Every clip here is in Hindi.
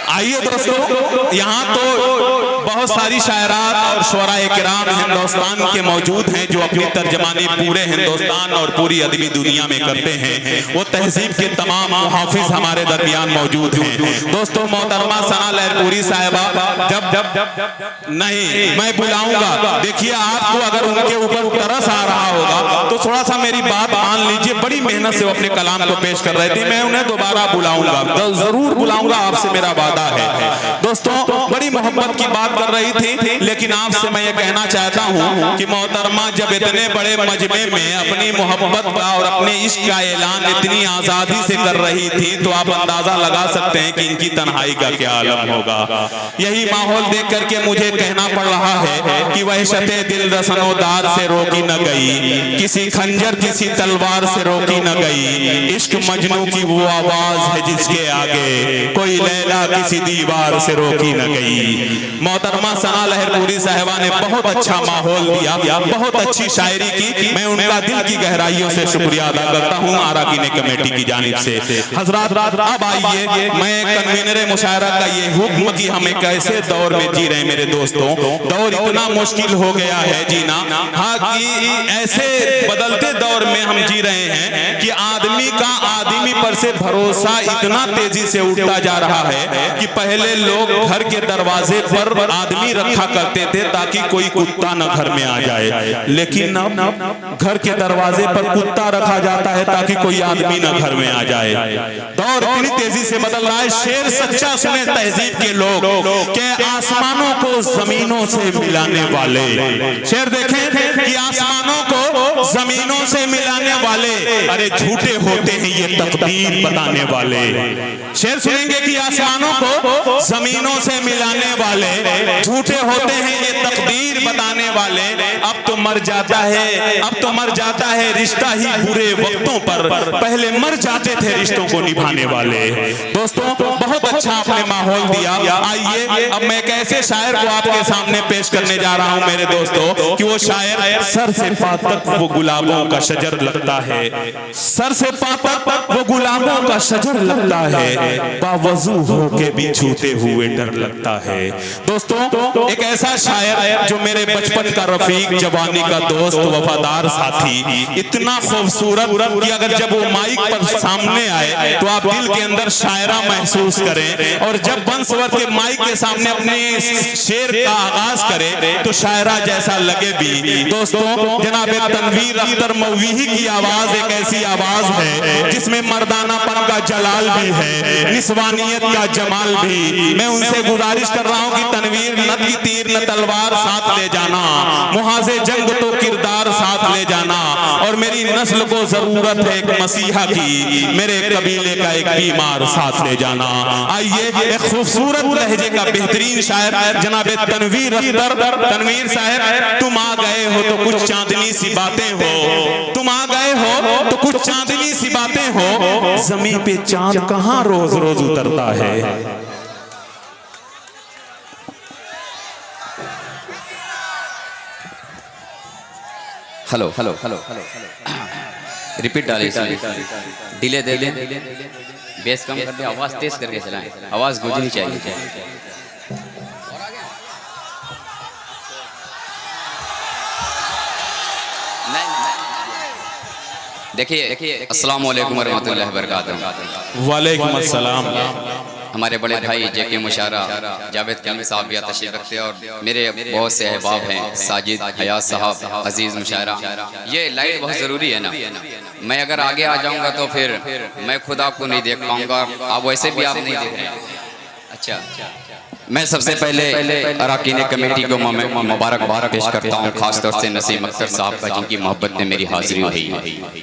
आइए दोस्तों, यहाँ तो बहुत सारी शायरात और शुअराए किराम हिंदुस्तान के मौजूद हैं जो अपनी तर्जमानी पूरे हिंदुस्तान और पूरी अदबी दुनिया में करते हैं। वो तहजीब के तमाम हाफिज हमारे दरमियान मौजूद हैं। दोस्तों, मोहतरमा सना लहरपुरी साहिबा जब नहीं मैं बुलाऊंगा, देखिए आपको अगर उनके ऊपर तरस आ रहा होगा तो थोड़ा सा मेरी बात मान लीजिए। बड़ी मेहनत से वो अपने कलाम को पेश कर रहे थे, मैं उन्हें दोबारा बुलाऊंगा, जरूर बुलाऊंगा, आपसे मेरा वादा है। दोस्तों, बड़ी मोहब्बत की बात कर रही थी, लेकिन आपसे मैं ये कहना चाहता हूँ कि मोहतरमा जब इतने बड़े मजमे में अपनी मोहब्बत का और अपने इश्क का ऐलान इतनी आजादी से कर रही थी तो आप अंदाजा लगा सकते हैं कि इनकी तन्हाई का क्या आलम होगा। यही माहौल देख करके मुझे कहना पड़ रहा है कि वहशते दिल रसनोदार से रोकी न गई, किसी खंजर किसी तलवार से रोकी न गई, इश्क मजनू की वो आवाज है जिसके आगे कोई लैला किसी दीवार से रोकी न गई। मोहतरमा सना लहरपुरी साहिबा ने बहुत अच्छा माहौल दिया, बहुत अच्छी शायरी की। मैं उनका दिल की गहराइयों से शुक्रिया अदा करता हूँ आराकीन कमेटी की जानिब से। हजरात, अब आइए, मैं कन्वीनर मुशायरा का ये हुक्म कि हम एक ऐसे दौर में जी रहे हैं मेरे दोस्तों, दौर इतना मुश्किल हो गया है जीना, हाँ कि ऐसे बदलते दौर में हम जी रहे हैं कि आदमी का आदमी पर से भरोसा इतना तेजी से उठता जा रहा है कि पहले लोग घर के दरवाजे पर आदमी रखा करते थे ताकि कोई कुत्ता न घर में आ जाए, लेकिन अब घर के दरवाजे पर कुत्ता रखा जाता है ताकि कोई आदमी न घर में आ जाए। दौर इतनी तेजी से बदल रहा है। शेर सच्चा सुने तहजीब के लोग के आसमानों को जमीनों से मिलाने वाले, शेर देखें कि आसमानों को जमीनों से मिलाने वाले, अरे झूठे होते हैं ये तकदीर बताने वाले। शेर सुनेंगे कि आसमानों को जमीनों से मिलाने वाले, झूठे होते हैं ये तकदीर बताने वाले। अब तो मर जाता है, अब तो मर जाता है रिश्ता ही बुरे वक्तों पर, पहले मर जाते थे रिश्तों को निभाने वाले। दोस्तों, बहुत अच्छा आपने माहौल दिया। आइए, अब मैं एक ऐसे शायर को आपके सामने पेश करने जा रहा हूं मेरे दोस्तों कि वो शायर सर से पांव तक वो गुलाबों का शजर लगता है, सर से पांव तक वो गुलाबों का शजर लगता है, बावजू होके भी छूते हुए डर लगता है। दोस्तों, एक ऐसा शायर जो मेरे बचपन का रफीक, जवानी का दोस्त, वफादार साथी, इतना खूबसूरत कि अगर जब वो माइक पर सामने आए तो आप दिल के अंदर शायरा महसूस करें, और जब बंसवर के माइक के सामने अपने शेर का आगाज करे तो शायरा जैसा लगे भी। दोस्तों, जनाब तनवीर अख्तर मौवीही की आवाज एक ऐसी आवाज है जिसमें मर्दानापन का जलाल भी है, निस्वानियत का जमाल भी। मैं उनसे गुजारिश कर रहा हूं कि तनवीर, न की तीर न तलवार साथ ले जाना, मुहाजे जंग तो किरदार साथ ले जाना, और मेरी नस्ल को जरूरत है एक मसीहा की, मेरे कबीले का एक बीमार साथ ले जाना। आइए, एक खूबसूरत लहजे का बेहतरीन शायर जनाब तनवीर अख्तर, तनवीर साहब, तुम आ गए हो तो कुछ चांदनी सी बातें हो, तुम आ गए हो तो कुछ चांदनी सी बातें हो, जमीन पे चांद कहां रोज रोज उतरता है। हेलो हेलो हेलो रिपीट डालिए, डिले दे दें, बेस कम कर दे, आवाज तेज करके चलाएं, आवाज गूंजनी चाहिए। देखिए, अस्सलाम वालेकुम रहमतुल्लाहि व बरकातहू। वालेकुम अस्सलाम। हमारे बड़े भाई जेके मुशारा जावेद कलमी साहब भी तशरीफ रखते हैं, और मेरे बहुत से अहबाब हैं, साजिद, हयात साहब, अजीज मुशारा। ये लाइट बहुत ज़रूरी है ना, मैं अगर आगे आ जाऊंगा तो फिर मैं खुद आपको नहीं देख पाऊंगा, आप वैसे भी आप नहीं देख रहे हैं। अच्छा, मैं सबसे पहले अराकीन कमेटी को मुबारकबाद पेश करता हूँ, खासतौर से नसीम अख्तर साहब का, जिनकी मोहब्बत में मेरी हाजिरी हुई।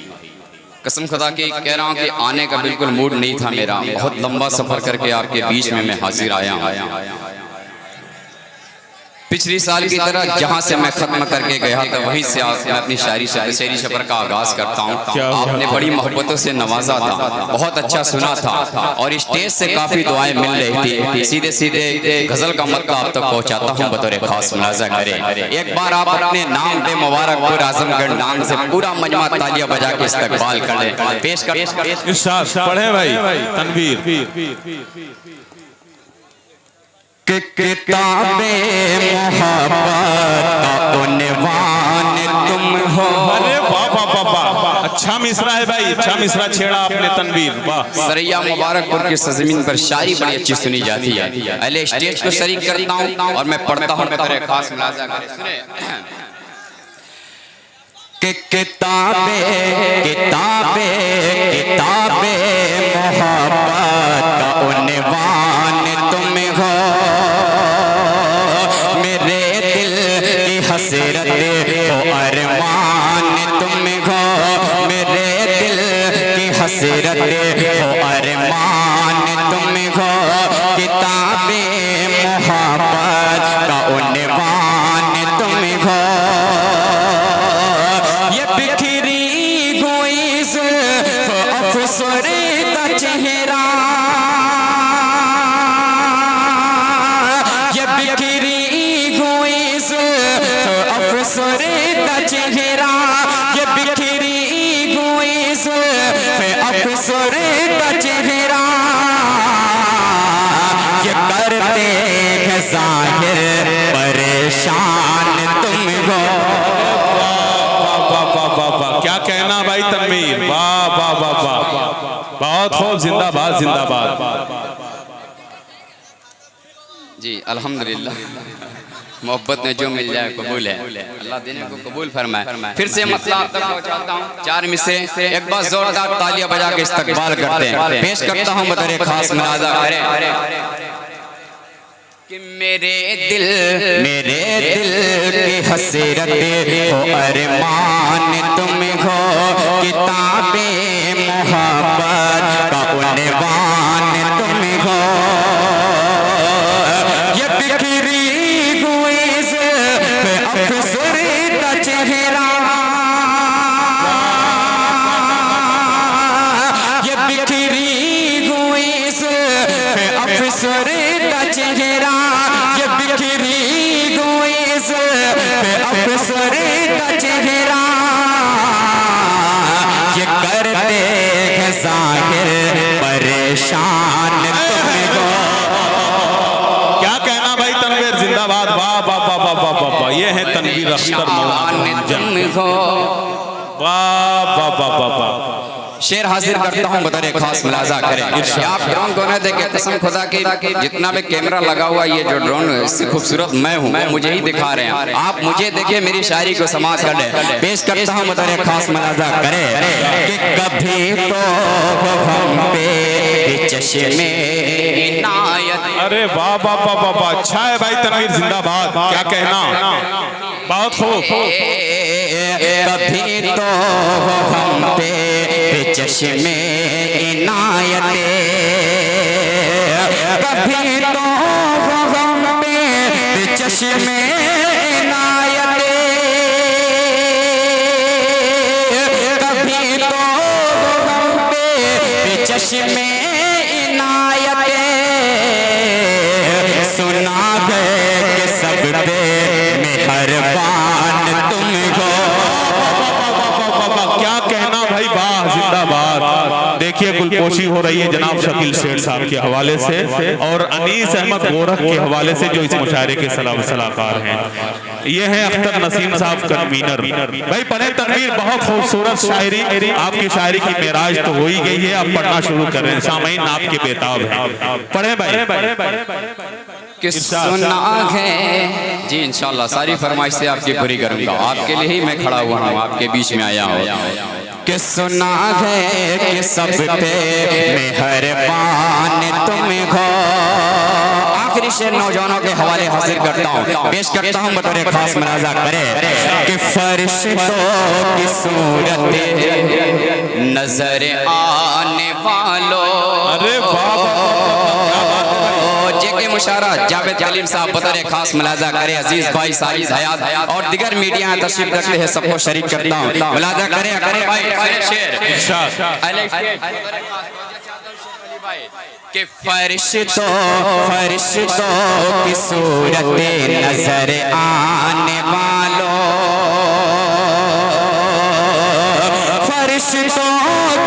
कसम खुदा की कह रहा हूँ कि आने का बिल्कुल मूड नहीं था मेरा, बहुत लंबा सफर करके आपके बीच में मैं हाजिर आया हूँ। पिछली साल की तरह जहाँ से मैं खत्म करके गया था वहीं से मैं अपनी शायरी सफर का आगाज करता हूँ। आपने बड़ी मोहब्बतों से नवाजा था, बहुत अच्छा सुना था, और स्टेज से काफी दुआएं मिल रही थी। सीधे सीधे गजल का मतलब आप तक पहुँचाता हूँ बतौर खास मुलाजा करें। एक बार आप अपने नाम पे मुबारकपुर आजमगढ़ नाम से पूरा मजमा तालियां बजा के इस्तकबाल करें। पेश कर पढ़े भाई तनवीर। कि किताबे मोहब्बत का उन्वान तुम हो। अरे वाह वाह वाह वाह, अच्छा मिसरा है भाई, अच्छा मिसरा छेड़ा आपने तनवीर, वाह। सरैया मुबारकपुर की सरजमीन पर शायरी बड़ी अच्छी सुनी जाती है। पहले स्टेज को शरीक करता हूँ और मैं पढ़ता हूँ, खास मुलाजा करें। सुने कि किताबे किताबे किताबे मोहब्बत का उन्वान तुम हो। मेरे दिल की हसरत हो अरमान तुम हो। मेरे दिल की हसरत हो अरमान तुम हो। किताबे मोहब्बत का उन्वान तुम हो। बिखरी हुई जुल्फ अफसरदा चेहरा, ये बिखरी हुई जुल्फ अफसरदा चेहरा, ये बिखरी हुई जुल्फ अफसरदा चेहरा, ये करते हैं ज़ाहिर परेशान तुम हो। क्या कहना भाई तनवीर, वाह वाह वाह वाह, बहुत खूब, जिंदाबाद जिंदाबाद जी। अल्हम्दुलिल्लाह, मोहब्बत में जो मिल जाए कबूल है, अल्लाह देने को कबूल फरमाए। फिर से मतलब तक पहुंचाता हूं 4 मिसरे, एक बार जोरदार तालियां बजा के इस्तकबाल करते हैं। पेश करता हूं बतौर खास मुलाजा करें कि मेरे दिल की हसरत हो अरमान तुम हो। किताबे मोहब्बत का उन्वान तुम हो। ये बिखरी हुई जुल्फ अफसरदा चेहरा, ये बिखरी हुई जुल्फ अफसरदा चेहरा, ये बिखरी हुई जुल्फ अफसरदा चेहरा, ये करते हैं ज़ाहिर परेशान तुमको। क्या कहना भाई तनवीर, जिंदाबाद, वाह वाह वाह वाह वाह वाह, ये है तनवीर अख्तर मौलाना, वाह वाह वाह वाह वाह। शेर हाजिर करता हूँ बतौर खास मुलाजा करें। आप ड्रोन को न देखे, कसम खुदा की जितना भी कैमरा लगा हुआ ये जो ड्रोन है इससे खूबसूरत मैं हूँ, मुझे ही दिखा रहे हैं। आप मुझे देखिए, मेरी शायरी को समाज कर ले। पेश करता हूँ बतौर खास मुलाजा करें कि कभी तो हम पे चश्मे इनायत। अरे वाह वाह वाह वाह वाह, अच्छा है भाई तनवीर, जिंदाबाद, क्या कहना, बहुत खूब। कभी तो हम पे चश्मे इनायत, कभी तो हम पे चश्मे इनायत, कभी तो हम पे चश्मे इनायत। सुना है कि सब पे मेहरबान तुम हो। क्या कहना भाई, वाह जिंदाबाद। देखिए गुलपोशी हो रही है जनाब शकील शेख साहब के हवाले से और अनीस अहमद गोरख के हवाले से, जो इस मुशायरे के सलाहकार हैं। ये है अख्तर नसीम साहब कन्वीनर। भाई पढ़े तनवीर, बहुत खूबसूरत शायरी, आपकी शायरी की मेराज तो हो ही गई है, आप पढ़ना शुरू करें, सामईन आपके बेताब है, पढ़े भाई। कि सुना है जी, इंशाल्लाह सारी फरमाइश से आपकी पूरी करूंगा। आपके लिए ही मैं खड़ा हुआ हूँ, आपके बीच में आया हूँ। कि सुना है कि सब पे मेहरबान तुम हो। आखिरी शेर नौजवानों के हवाले हाजिर करता हूँ, पेश करता हूँ बतौर खास मुलाजा करें कि फरिश्तों की सूरत नजर आने वालों। अरे वाह, जेके मुशारा जावेद कलीम साहब बतौर खास मुलाजा करे। अजीज भाई साजिद हयात और दिगर मीडिया तशरीफ रखते हैं, सबको शरीक करता हूँ, मुलाजा करें भाई। शेर कि फरिश्तों की सूरत नजर आने वालों, फरिश्तों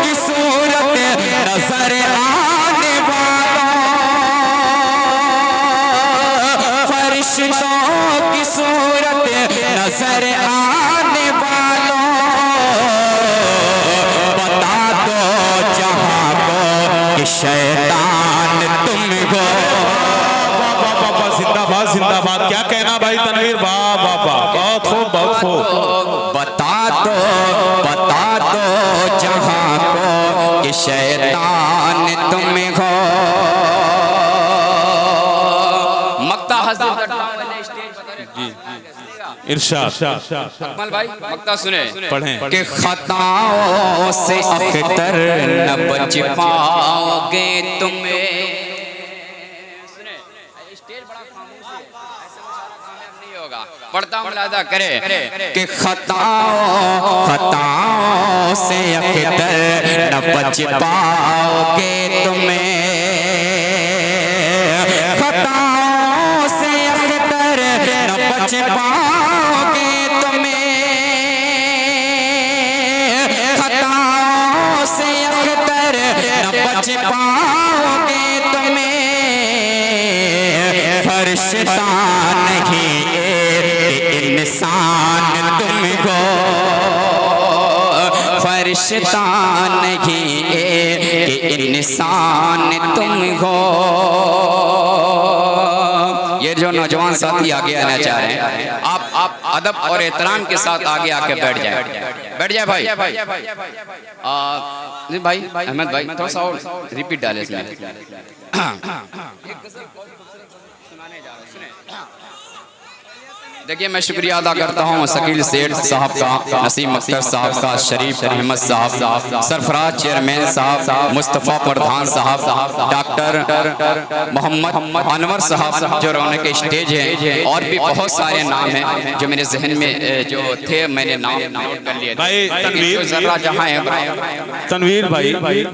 की सूरत नजर आने वालों, फरिश्तों की सूरत नजर आने वालों, बता दो जहां को कि शैतान तुम हो। जिंदाबाद जिंदाबाद। क्या कहना भाई तनवीर? वाह वाह वाह, बहुत खूब बहुत खूब। बता दो जहां को कि शैतान तुम हो। मक्ता हजरत इरशाद अकमल भाई मक्ता सुने पढ़ें। कि खताओं से अख्तर न बच पाओगे तुम्हें। पढ़ता हूँ मुलाजा करे कि खताओं से अख्तर न बच पाओगे तुम्हें। खताओं से अख्तर न बच पाओगे तुम्हें। खताओं से अख्तर न बच पाओगे तुम्हें। फरिश्ता नहीं इंसान तुम हो। फरिश्ता नहीं कि इंसान तुम हो। ये जो नौजवान साथी आगे आना चाह रहे हैं, आप अदब और एहतराम के साथ आगे आके बैठ जाए भाई। भाई अहमद भाई थोड़ा सा और रिपीट डाले इसमें। देखिए मैं शुक्रिया अदा करता हूँ शकील सेठ साहब का, नसीम अख्तर साहब का, शरीफ अहमद साहब, सरफराज चेयरमैन साहब, मुस्तफ़ा प्रधान साहब, डॉक्टर मोहम्मद अनवर साहब जो रौनक के स्टेज है, और भी बहुत सारे नाम हैं जो मेरे जहन में जो थे, मैंने नाम नोट कर लिए भाई। जरा जहाँ है तनवीर भाई,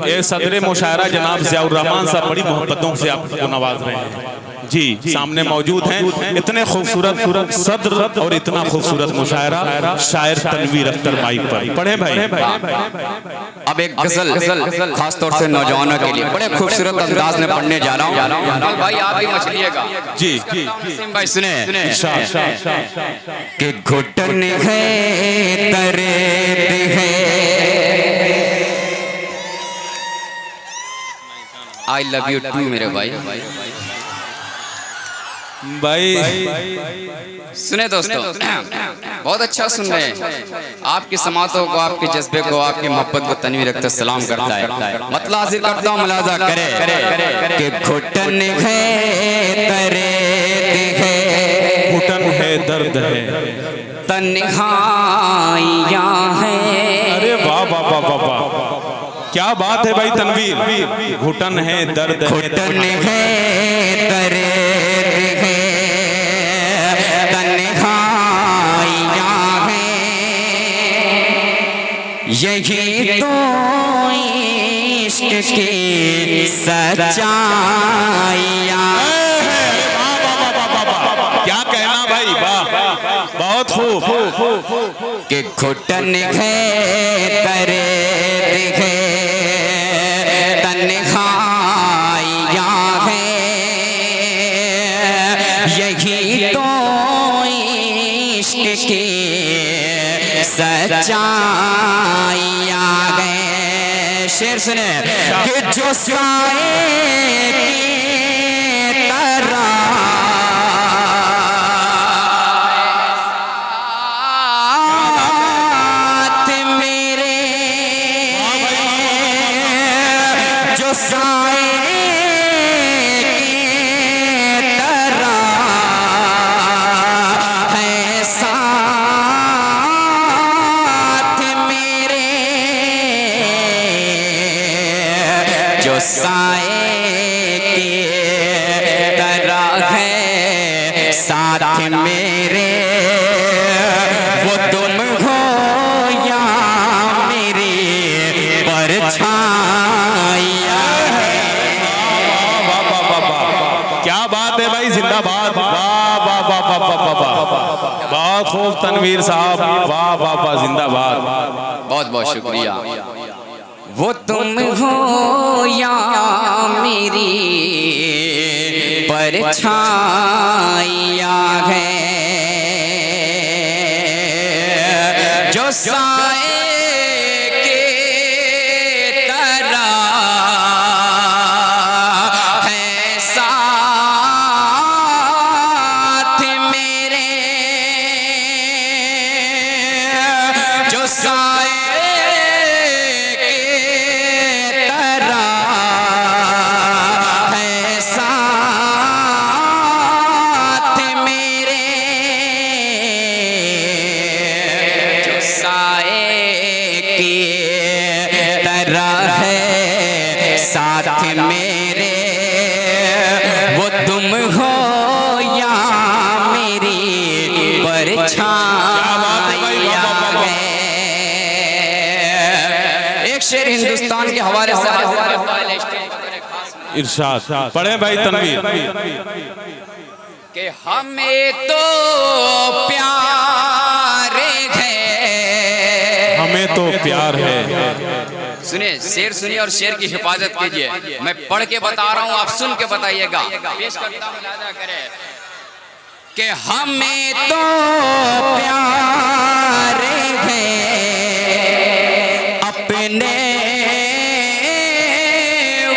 ये सदर मुशायरा जनाब ज़ियाउर रहमान साहब बड़ी मोहब्बतों से आपको नवाज रहे हैं जी, सामने मौजूद हैं। इतने खूबसूरत सदर और इतना खूबसूरत मुशायरा शायर तनवीर अख्तर माइक पर पढ़े भाई। अब एक गजल खासतौर से नौजवानों के लिए बड़े खूबसूरत अंदाज में पढ़ने जा रहा हूँ भाई। आप भी मछलिएगा जी भाई सुने कि घुटन है तरेत है। आई लव यू टू मेरे भाई। सुने दोस्तों, बहुत अच्छा सुन रहे हैं। आपकी समातों को, आपके जज्बे को, आपकी मोहब्बत को तनवीर अख्तर सलाम करता है। मतलब हाजिर करता हूँ मुलाजा करे कि घुटन है तरेत है, घुटन है दर्द है, तन्हाइयाँ हैं। अरे वाह वाह वाह वाह वाह, क्या बात है भाई तनवीर। घुटन है दर्द है, घुटन है तरेत है, तन्हाइयाँ हैं। यही तो इश्क की सच्चाइयाँ। क्या कहना भाई, वाह बहुत खूब। कि घुटन है तरेत है, तन्हाइयाँ हैं। यही तो इश्क की सच्चाइयाँ हैं। शेर सुने कि जो साए की तरह साथ मेरे, वो तुम हो या मेरी परछाइयाँ। क्या बात है भाई, जिंदाबाद। वाह वाह वाह वाह वाह वाह, बहुत खूब तनवीर साहब, वाह वाह वाह, जिंदाबाद। बहुत बहुत शुक्रिया। वो तुम हो या मेरी परछाइयाँ हैं जो साए के तरह है साथ मेरे, जो साए के तरह है साथ मेरे, जो साए की तरह है साथ मेरे, वो तुम हो या मेरी परछाइयाँ हैं। एक शेर हिंदुस्तान के हवाले से इरशाद पढ़े भाई तनवीर। कि हमें तो प्यार है, हमें तो प्यार है। सुनिए शेर सुनिए और शेर की हिफाजत कीजिए। मैं पढ़ के बता रहा हूँ, आप सुन के बताइएगा। पेश करता हूं, मुलाजा करें कि हमें तो प्यार है अपने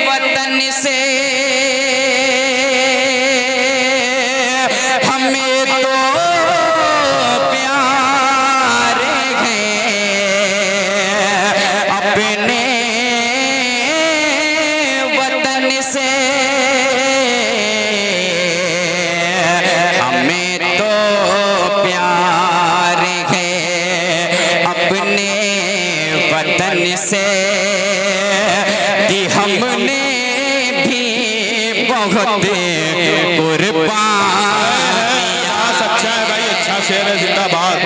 वतन से, हमें तो प्यार है अपने वतन से, हमें तो प्यार है अपने वतन से, कि हमने भी बहुत कुर्बानियां। सच्चा है भाई, अच्छा शेर है, जिंदाबाद।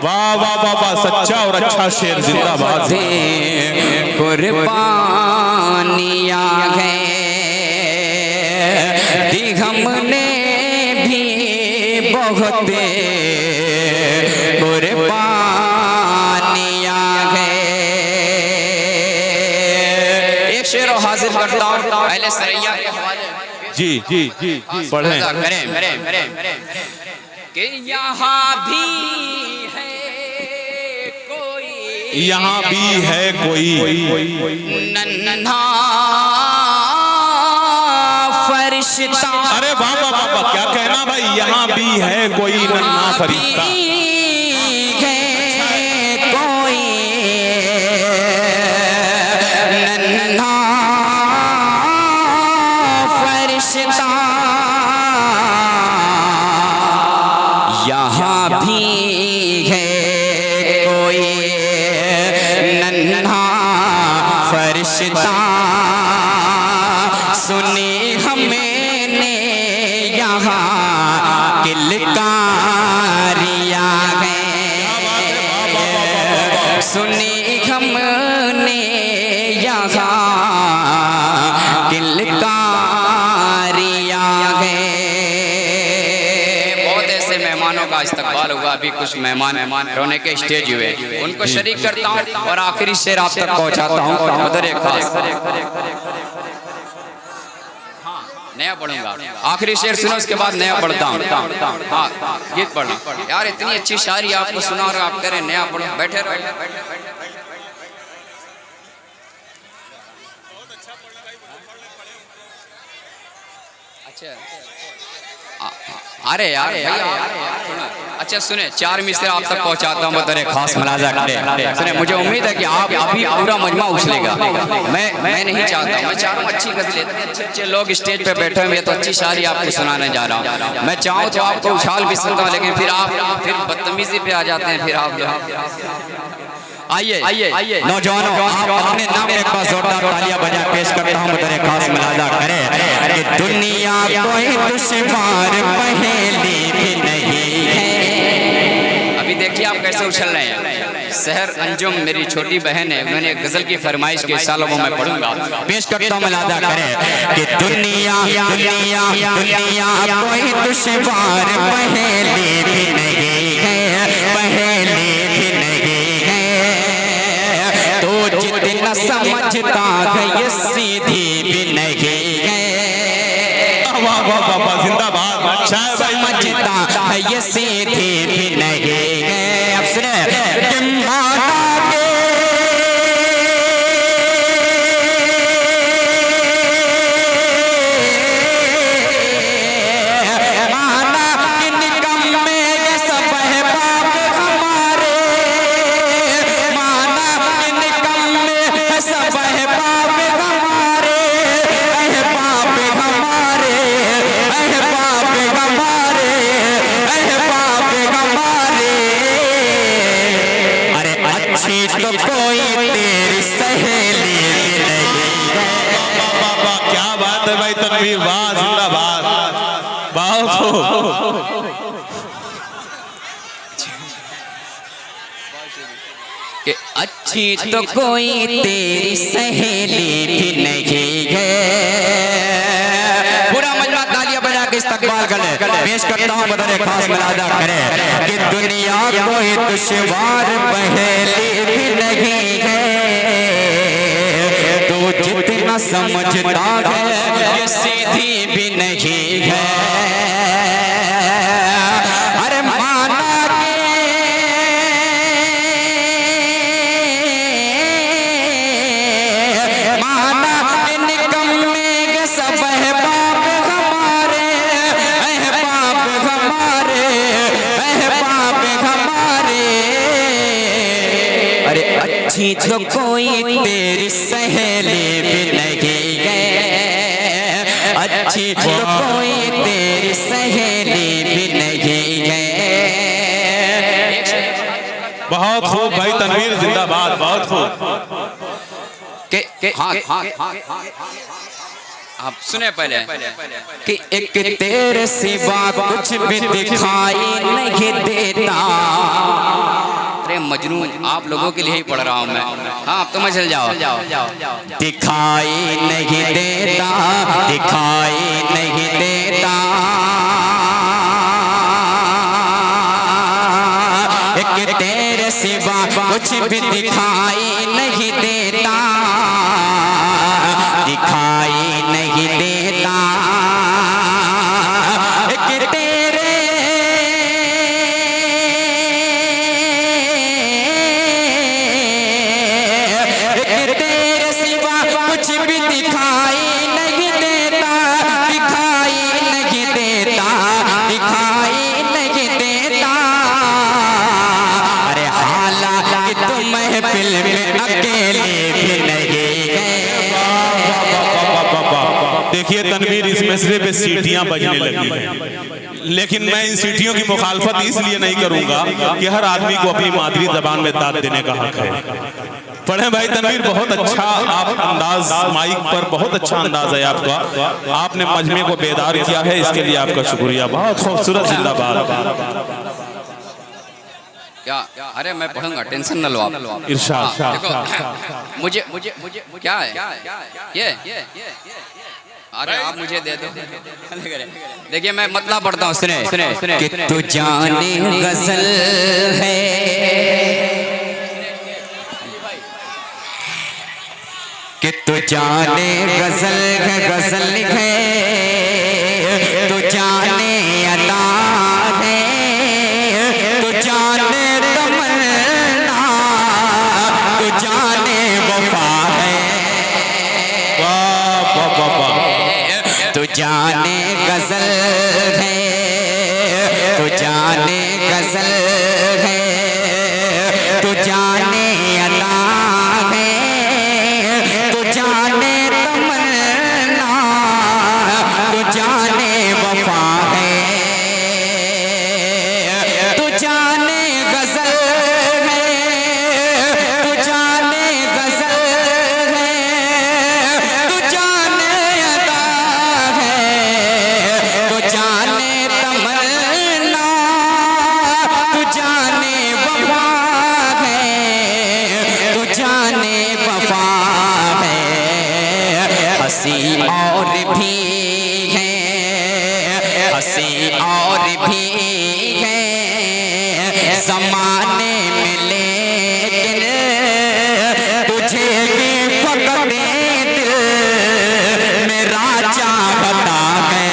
वाह वाह वाह वाह, सच्चा और अच्छा शेर, जिंदाबाद। कुर्बानियां हैं दी हमने भी बहुत कुर्बानियां हैं। एक शेर और हाजिर करता हूं पहले सरैया के हवाले। जी जी जी पढ़ें। करें कि यहाँ भी है कोई, यहाँ भी है कोई नन्हा फरिश्ता। अरे वाह वाह वाह वाह, क्या कहना भाई, यहाँ भी है कोई नन्हा फरिश्ता। है कोई नन्हा फरिश्ता, यहाँ भी है कोई नन्हा फरिश्ता, सुनी हमने यहाँ किलकारियाँ हैं, सुनी हमने यहाँ किलकारियाँ हैं। बहुत ऐसे मेहमानों का इस्तकबाल हुआ, अभी कुछ मेहमान रोने के स्टेज हुए, उनको शरीक करता हूँ और आखिरी शेर आप तक पहुँचाता हूँ। उधर एक खास नया पढ़ूंगा, आखिरी शेर सुनो, उसके बाद नया पढ़ता हूँ। हाँ गीत पढ़ना यार, इतनी अच्छी शायरी आपको सुना और आप कह रहे नया पढ़ो। बैठे रहो। अच्छा अरे यार अच्छा सुने, चार मिसरे आप तक पहुंचाता हूँ, बतौर खास मुलाजा करें। सुने, मुझे उम्मीद है कि आप अभी पूरा मजमा उछलेगा। मैं नहीं चाहता, मैं चाह रहा हूँ अच्छी गजलें, अच्छे लोग स्टेज पे बैठे हुए, तो अच्छी शायरी आपको सुनाने जा रहा हूँ। मैं चाहूँ तो आपको उछाल भी सकता हूँ, लेकिन फिर आप बदतमीजी पे आ जाते हैं। फिर आप आइए नौजवानों, आप अपने नाम एक बार जोरदार तालियां बजा पेश करता हूँ, बतौर खास मुलाजा करें कि दुनिया कोई दुश्मन पहेली भी नहीं है। अभी देखिए आप कैसे उछल रहे हैं। शहर अंजुम मेरी छोटी बहन है, उन्होंने एक गजल की फरमाइश की, सालों को मैं पढ़ूंगा, पेश करता हूँ, मुलाजा करें कि दुनिया दुनिया दुनिया कोई दुश्मन पहेली भी नहीं है, पहेली भी नहीं है, तो जितना समझता है ये सीधी भी नहीं है। वाह वाह वाह वाह, जिंदाबाद। अच्छा है भाई। समझता है ये सीधी भी नहीं है। अब सुने कि माना तो कोई तेरी सहेली नहीं। क्या बात है भाई तनवीर, वाह जिंदाबाद। बहुत कि अच्छी तो कोई तेरी सहेली भी नहीं है। पूरा मजमा तालियां बजा के इस्तकबाल करे। पेश करता हूँ बदले खास मलादा करे कि दुनिया कोई दुश्वार पहेली भी नहीं है। तू जितना समझता है ये सीधी भी नहीं है। अरे माना तो कोई तेरी सहेली भी नहीं है। अच्छी तो कोई तेरी सहेली भी नहीं है। बहुत खूब भाई तनवीर, जिंदाबाद। बहुत खूब। आप सुने पहले कि एक तेरे सिवा कुछ भी दिखाई नहीं देता। अरे मजनू, आप लोगों के लिए ही पढ़ रहा हूँ मैं। हाँ अब तो मैं चल जाओ। दिखाई नहीं देता, दिखाई नहीं देता। एक तेरे सिवा कुछ भी दिखाई नहीं देता, दिखाई नहीं देता। एक तेरे सिवा कुछ भी दिखाई नहीं देता, दिखाई नहीं देता, दिखाई नहीं देता। अरे हालांकि तुम महफिल में अकेले भी नहीं गए। देखिए तनवीर, इस मसले पे सीटियां बजने लगी हैं, लेकिन मैं इन सीटियों की मुखालफत इसलिए नहीं करूंगा कि हर आदमी को अपनी मादरी जबान में दाद देने का हक है। पढ़े भाई तनवीर, बहुत अच्छा आप अंदाज, माइक पर बहुत अच्छा अंदाज है आपका। आपने मजमे को बेदार किया है, इसके लिए आपका शुक्रिया। बहुत खूबसूरत, जिंदाबाद। क्या? अरे मैं पढ़ूंगा, टेंशन न लो आप। इरशाद। देखो मुझे मुझे मुझे क्या है ये अरे आप मुझे दे दो। देखिए मैं मतलब पढ़ता हूँ, सुने सुने कि तू जाने गजल है, कि तू जाने गजल है, गजल है। तू जाने अदा है, तू जाने तमन्ना, तू जाने वफा है। वाह वाह वाह वाह। तू जाने गजल है, तू जाने गजल है, तू जाने अदा है, तू जाने तमन्ना, तू जाने वफा है। तू जाने गजल है, तू जाने गजल है, तू जाने अदा है, तू जाने तमन्ना, तू जाने वफा है, तू जाने वफा है। हंसी और भी है, हंसी और भी है ज़माने में, लेकिन तुझे भी फकरे दिल मेरा चाहता है।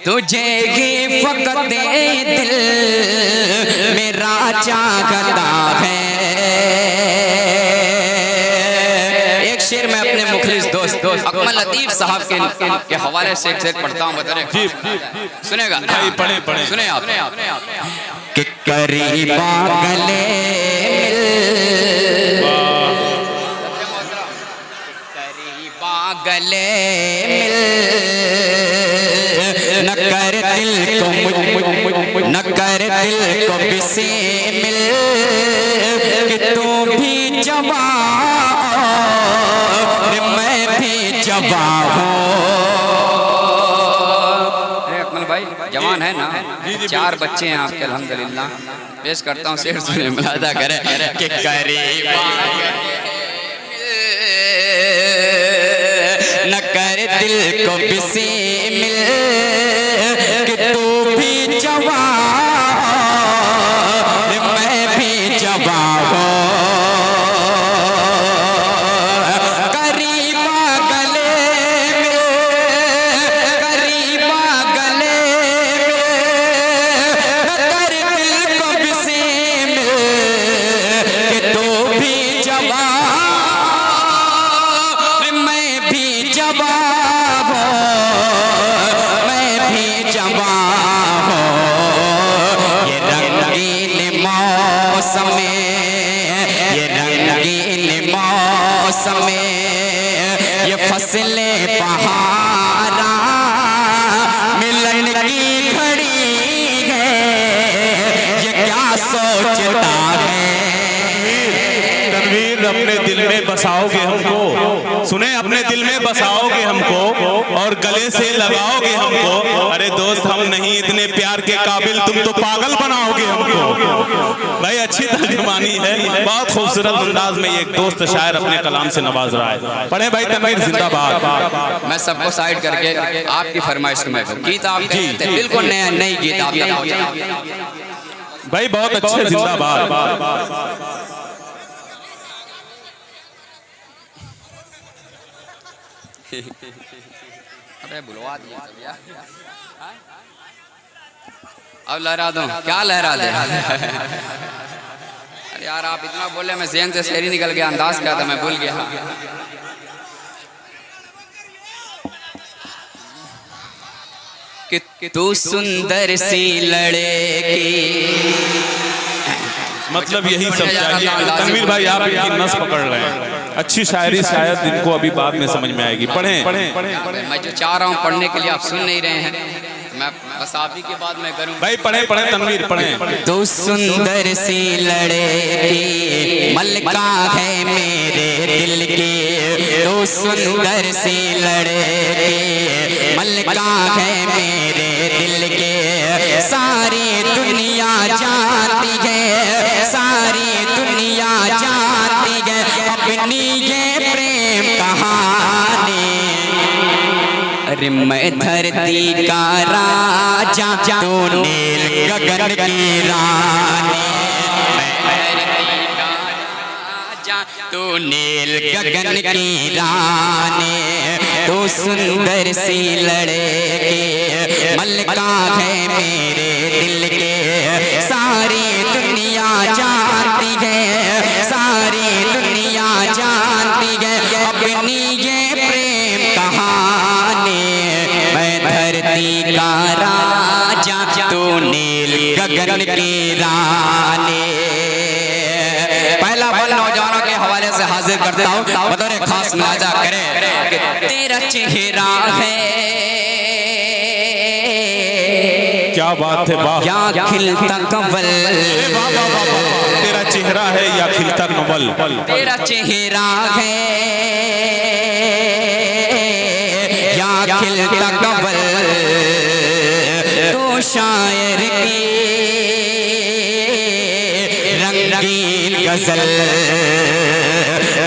तुझे ही फकत दिल मेरा चाहता है। एक शेर में अपने मुखलिस दोस्त अकमल लतीफ साहब के हवाले से एक शेर पढ़ता हूँ, बता रहे सुनेगा? पढ़े सुने आप कि करीबा गले गले मिल न कर दिल को न कर दिल को बिसे मिल कि तू भी जवां मैं भी जवां हूँ। अकमल भाई जवान है ना? 4 बच्चे हैं आपके अल्हम्दुलिल्लाह। पेश करता हूँ शेर, सुने मुलादा करे कि करीबा न कर दिल को बिसे मिल कि तू भी जवां मैं भी जवां हूँ। करीबा गले में करीबा गले में न कर दिल को बिसे मिल कि तू भी जवां ये फसलें बहारा मिलन की घड़ी है, ये क्या सोचता है? तनवीर अपने दिल में बसाओगे हमको, सुने अपने दिल में बसाओगे हमको और गले से लगाओगे हमको। अरे दोस्त हम नहीं इतने प्यार के काबिल, तुम तो पागल बनाओगे हमको। भाई अच्छी तर्जुमानी है, बहुत खूबसूरत अंदाज में एक दोस्त शायर अपने कलाम से नवाज रहा है। पढ़े भाई तनवीर जिंदाबाद। मैं सबको साइड करके आपकी फरमाइश में गीत आप बिल्कुल नया नई गीत आप भाई बहुत अच्छे जिंदाबाद। अरे बुलवा दिया सब यार। अब लहरा दो, क्या लहरा दे? अरे यार आप इतना बोले, मैं ज़हन से शेर ही निकल गया, अंदाज क्या था मैं भूल गया। कि तू सुंदर सी लड़की, मतलब यही सब चाहिए। तनवीर भाई आप इनकी नस पकड़ रहे हैं, अच्छी शायरी शायद इनको अभी बाद में समझ में आएगी। पढ़ें। मैं जो चाह रहा हूँ पढ़ने के लिए आप सुन नहीं रहे हैं, मैं बस आप ही के बाद मैं करूँ। भाई पढ़ें तनवीर पढ़ें। तू सुंदर सी लड़की मलका है मेरे दिल की, तू सुंदर सी लड़की मलका है मेरे दिल के। सारी दुनिया जानती है, सारी दुनिया जानती है अपनी ये प्रेम कहानी। अरे मैं धरती का राजा, तू नील गगन की रानी। मैं धरती का राजा, तू नील गगन की रानी। तू सुंदर सी लड़की मलका है मेरे दिल के। सारी दुनिया जानती है, सारी दुनिया जानती है अपनी ये प्रेम कहानी। मैं धरती का राजा, तू नील गगन की रानी। पहला बल नौजवानों के हवाले से हाजिर करता हूँ, बतौर खास मुलाजा करें कि तेरा चेहरा है, क्या बात है, वाह। या खिलता कंवल, तेरा चेहरा है या खिलता कंवल। तेरा चेहरा है या खिलता कंवल। तो शायर की रंगीन गजल,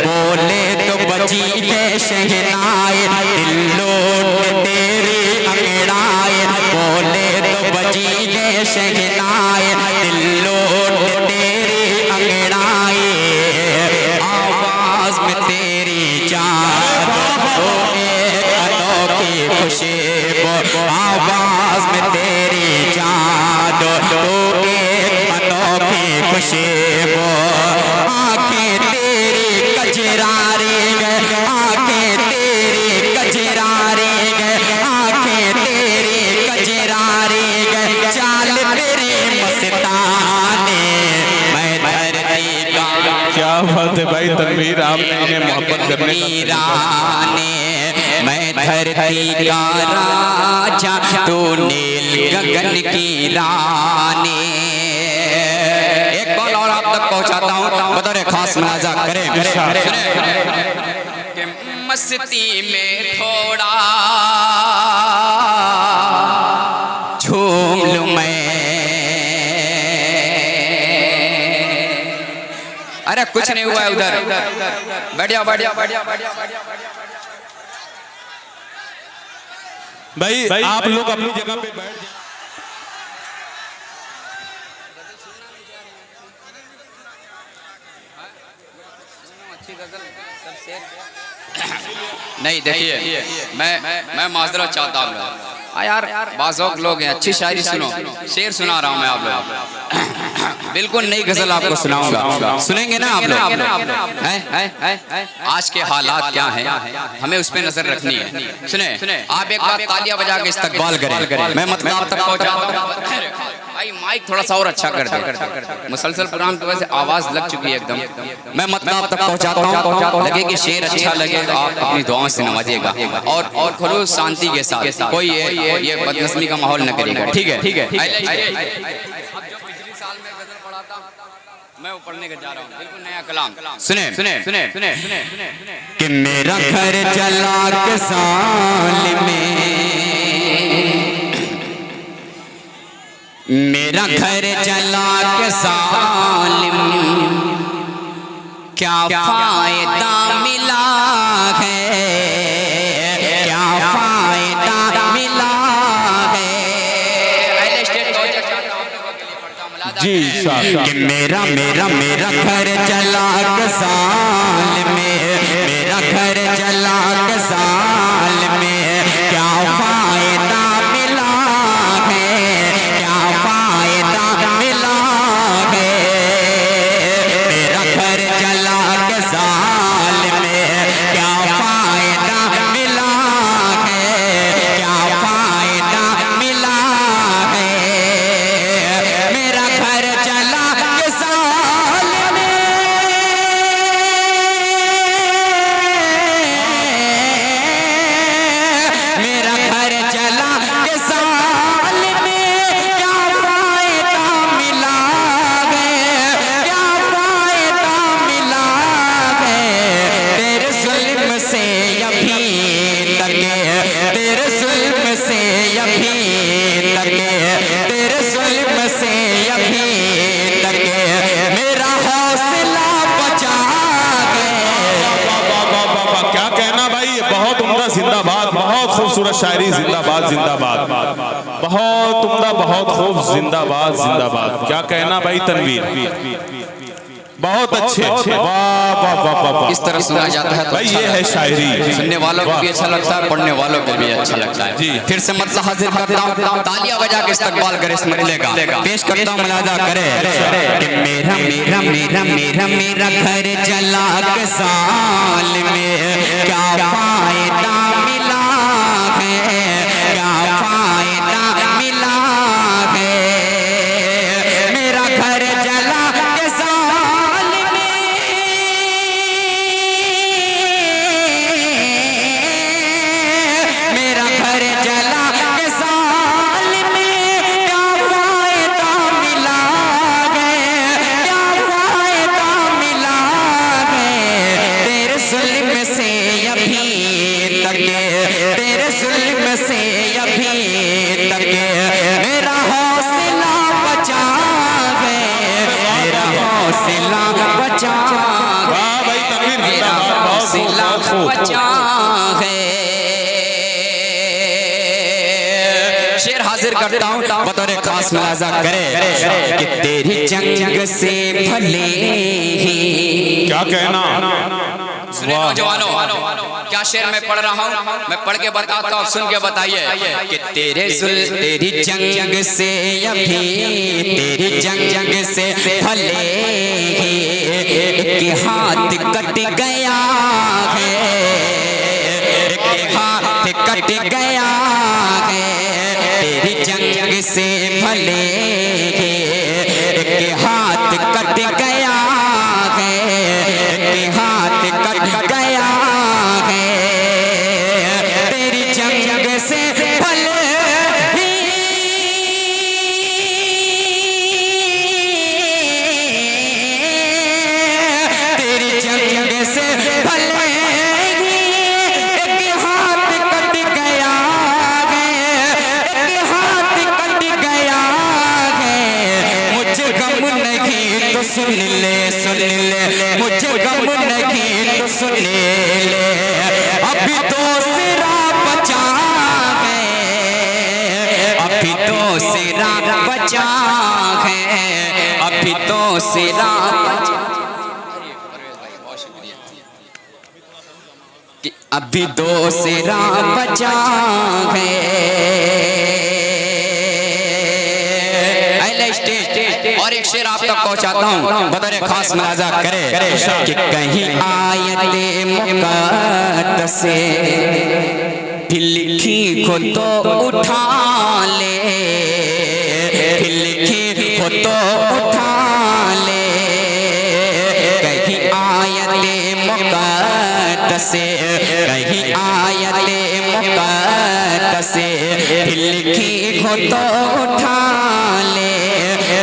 बोले तो बजी के शहनाए दिल लौट तेरी अंगड़ाए। बोले तो बजी के शहनाए दिल लौट तेरी अंगड़ाए। आवाज में तेरी जान, एक अनोखी खुशबू, आवाज भाई तनवीर, आपने इन्हें मोहब्बत करने मीराने मैं धरती का राजा, तू नील गगन की रानी। एक बार और आप तक पहुंचाता हूँ, बतौर खास मुलाजा करें कि मस्ती में थोड़ा झूम लूं मैं। अरे कुछ नहीं हुआ है उधर, बढ़िया बढ़िया बढ़िया बढ़िया। भाई आप लोग अपनी जगह पे बैठ जाएं। नहीं देखिए, मैं माजरत चाहता हूँ यार, बाज़ोक लोग हैं, अच्छी शायरी सुनो, शेर सुना रहा हूँ मैं आप लोग, बिल्कुल नई गजल आपको सुनाऊंगा, सुनेंगे ना आप लोग? आज के हालात क्या हैं, हमें उस पर नजर रखनी है। सुने, आप एक बार तालियां बजा के इस्तकबाल करें, मैं मतलब आप तक पहुंचाता हूं। भाई माइक थोड़ा सा और अच्छा कर दे, मुसलसल प्रोग्राम की वजह से आवाज लग चुकी है एकदम। मैं मतलब आप तक पहुंचाता हूं, लगे कि शेर अच्छा लगे तो आप अपनी दुआओं से नवाजिएगा, और खुलूस शांति के साथ, कोई ये बदनस्मी का माहौल न करेगा, ठीक है? मैं वो पढ़ने के जा रहा हूँ, बिल्कुल नया कलाम। सुने कि मेरा घर चला के साल में, मेरा घर चला के साल में, क्या फायदा मिला है, क्या फायदा मिला है। जी कि मेरा घर चला के साल में, मेरा घर चला के साल में, क्या फायदा मिला है, क्या फायदा मिला है। मेरा घर चला के साल में, क्या फायदा मिला है, क्या फायदा मिला है। मेरा घर चला के साल में, मेरा घर चला के साल में, क्या फायदा मिला है, क्या फायदा मिला है। तेरे जुल्म से अभी तक, तेरे जुल्म से अभी तक, तेरे जुल्म से अभी तक मेरा हौसला बचा है। क्या कहना भाई, बहुत उम्दा, जिंदाबाद, बहुत खूबसूरत शायरी, जिंदाबाद जिंदाबाद, बहुत उम्दा, बहुत खूब, जिंदाबाद जिंदाबाद। क्या कहना भाई तनवीर, बहुत अच्छे, वाह वाह वाह वाह। इस तरह सुना जाता है तो भाई ये है शायरी, सुनने वालों को भी अच्छा लगता है, पढ़ने वालों को भी अच्छा लगता है। जी फिर से मतलब हाजिर करता हूँ, तालियां बजा के इस्तकबाल करे इस मरले का, पेश करता हूँ, मुलाजा करे कि मेरा मेरा मेरा मेरा मेरा घर चला के साल में, क्या फायदा मिला है, क्या फायदा मिला है। मेरा घर चला के साल में, मेरा घर चला के साल में, क्या फायदा मिला है, क्या फायदा मिला है। तेरे जुल्म से अभी तक, तेरे जुल्म से अभी तक मेरा हौसला बचा है, मेरा हौसला बचा है, वाह भाई तनवीर, मेरा हौसला बचा है। शेर हाजिर करता हूँ, बतौर खास मुलाजा करे कि तेरी जंग से भले ही। क्या कहना, सुने नौजवानों, क्या शेर मैं पढ़ रहा हूँ, मैं पढ़ के बताता हूँ, सुन के बताइए कि तेरी जंग से अभी, तेरी जंग से भले एक हाथ कट गया है, एक हाथ कट गया है। तेरी जंग से भले एक हाथ कट गया है, एक सुन ले मुझे गम नहीं तो सुन ले, अभी दूसरा बचा है, अभी दूसरा बचा है, अभी दूसरा बचा, कि अभी दूसरा बचा है। और एक शेर आप तक पहुंचाता हूँ, बतौर खास मुलाजा करे कि कहीं आयते मुक़द्दस से लिखी को तो उठा ले, लिखी को तो उठा ले, कहीं आयते मुक़द्दस से, कहीं आयते मुक़द्दस से लिखी को तो उठा ले,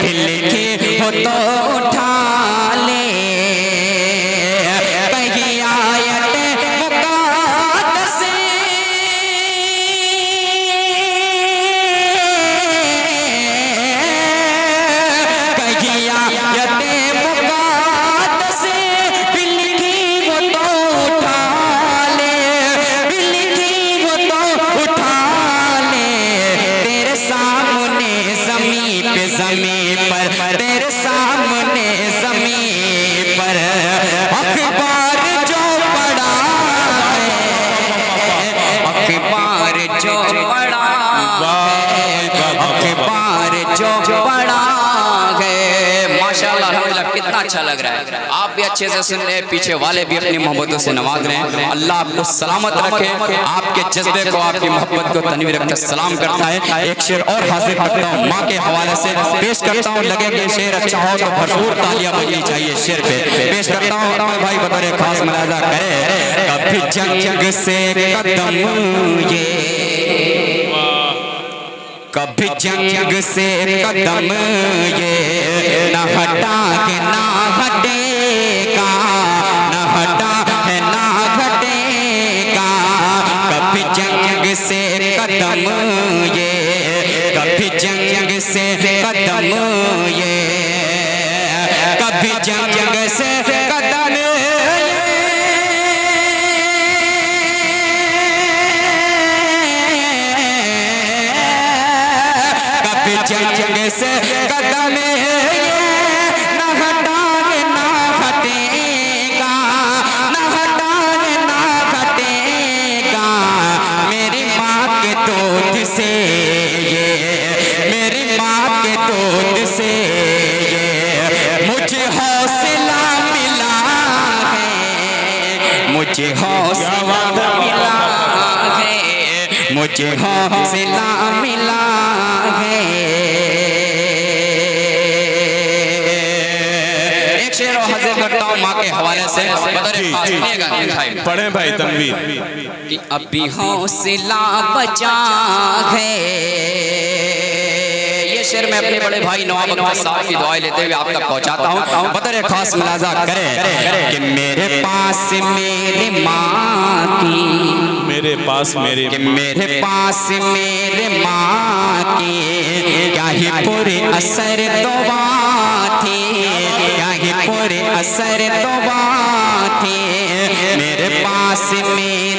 लिखी हो तो उठा ले, कहीं आयत मुक़द्दस से, कहीं आयत मुक़द्दस से लिखी हो तो उठा ले, लिखी हो तो उठा ले, तेरे सामने ज़मीन पे ज़मीन पर, तेरे सामने ज़मीन पर अखबार जो पड़ा है, अखबार जो पड़ा है, अखबार जो पड़ा है। माशाअल्लाह अल्हम्दुलिल्लाह, कितना अच्छा लग रहा है। आप भी अच्छे से सुन रहे हैं, पीछे वाले भी अपनी मोहब्बतों से नवाज रहे हैं। अल्लाह आपको सलामत रखे, आपके जज्बे को, आपकी मोहब्बत को तनवीर रखकर सलाम करता है। एक शेर और हाजिर करता हूँ, माँ के हवाले से पेश करता हूँ। लगे कि शेर अच्छा हो तो भरपूर तालियां बजनी चाहिए। शेर पे पेश करता हूँ भाई, बतौर खास मुलाजा करे, कभी जंग से कदम ये, कभी जंग से कदम ये न हटा के ना हटेगा, न हटा है ना हटेगा, कभी जंग से कदम ये, कभी जंग से कदम ये, कभी जंग से कदम जंग से कदम न हटाए ना हटेगा, न हटाए ना हटेगा, मेरी माँ के दूध से ये, मेरी माँ के दूध से ये मुझे हौसला मिला है, मुझे हौसला मिला है, मुझे हौसला मिला है। एक शेर और हाजिर करता हूँ माँ के हवाले से, पढ़े भाई तनवीर, कि अभी हौसला बचा है। ये शेर मैं अपने बड़े भाई नवाब अख्तर साहब की दुआएं लेते हुए आप तक पहुंचाता हूँ। बतौर खास मुलाजा करे कि मेरे पास मेरे माँ की, मेरे पास मेरे, कि मेरे पास मेरे माँ की क्या ही पूरे असर दुआ थी, क्या ही पूरे असर दुआ थी, मेरे पास में